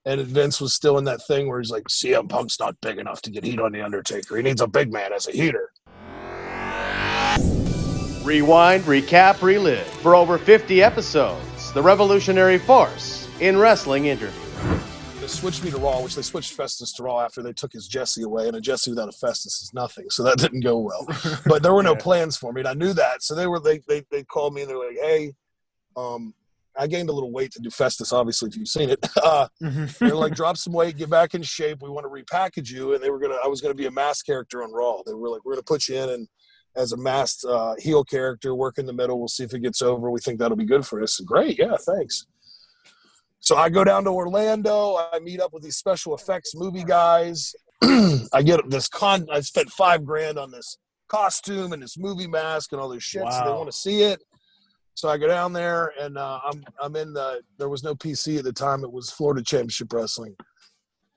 And Vince was still in that thing where he's like, CM Punk's not big enough to get heat on the Undertaker. He needs a big man as a heater. Rewind, recap, relive. For over 50 episodes, the revolutionary force in wrestling interview. They switched me to Raw, which they switched Festus to Raw after they took his Jesse away, and a Jesse without a Festus is nothing, so that didn't go well. But there were no plans for me, and I knew that. So they called me and they're like, hey, I gained a little weight to do Festus, obviously, if you've seen it. They're like, drop some weight, get back in shape. We want to repackage you. And I was going to be a masked character on Raw. They were like, we're going to put you in and as a masked heel character, work in the middle. We'll see if it gets over. We think that'll be good for us. Great. Yeah, thanks. So I go down to Orlando. I meet up with these special effects movie guys. I get this I spent $5,000 on this costume and this movie mask and all this shit. Wow. So they want to see it. So I go down there, and I'm in there was no PC at the time. It was Florida Championship Wrestling.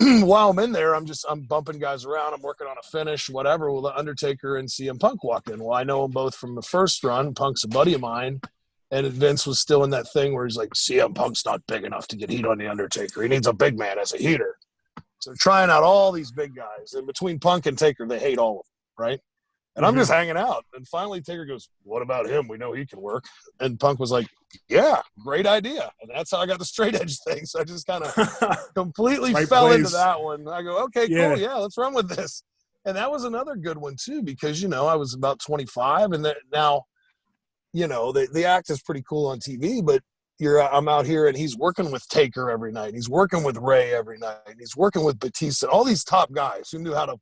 While I'm in there, I'm bumping guys around. I'm working on a finish, whatever. Well, the Undertaker and CM Punk walk in. Well, I know them both from the first run. Punk's a buddy of mine, and Vince was still in that thing where he's like, CM Punk's not big enough to get heat on the Undertaker. He needs a big man as a heater. So they're trying out all these big guys, and between Punk and Taker, they hate all of them, right? And I'm just hanging out. And finally, Taker goes, what about him? We know he can work. And Punk was like, yeah, great idea. And that's how I got the straight edge thing. So I just kind of completely fell into that one. I go, okay, cool. Yeah, let's run with this. And that was another good one, too, because, I was about 25. And now, the act is pretty cool on TV, but I'm out here and he's working with Taker every night. He's working with Ray every night. He's working with Batista. All these top guys who knew how to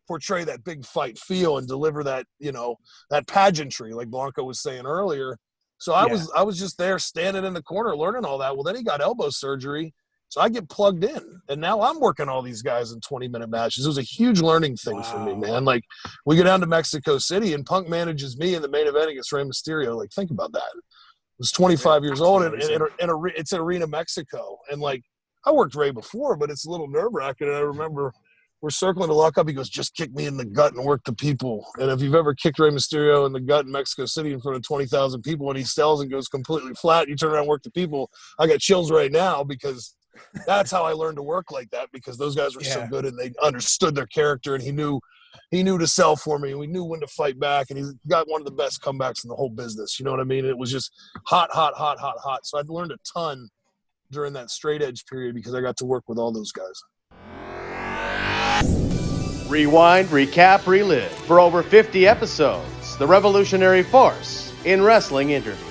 portray that big fight feel and deliver that, that pageantry, like Blanco was saying earlier. So I was just there standing in the corner learning all that. Well, then he got elbow surgery. So I get plugged in, and now I'm working all these guys in 20-minute matches. It was a huge learning thing for me, man. Like, we go down to Mexico City, and Punk manages me in the main event against Rey Mysterio. Like, think about that. I was 25 years old, and it's Arena Mexico. And, like, I worked Rey before, but it's a little nerve-wracking. And I remember we're circling to lock up. He goes, just kick me in the gut and work the people. And if you've ever kicked Rey Mysterio in the gut in Mexico City in front of 20,000 people and he sells and goes completely flat, you turn around and work the people. I got chills right now because that's how I learned to work like that, because those guys were so good and they understood their character, and he knew to sell for me, and we knew when to fight back, and he got one of the best comebacks in the whole business. You know what I mean? And it was just hot. So I'd learned a ton during that straight edge period because I got to work with all those guys. Rewind, recap, relive. For over 50 episodes, the revolutionary force in wrestling interview.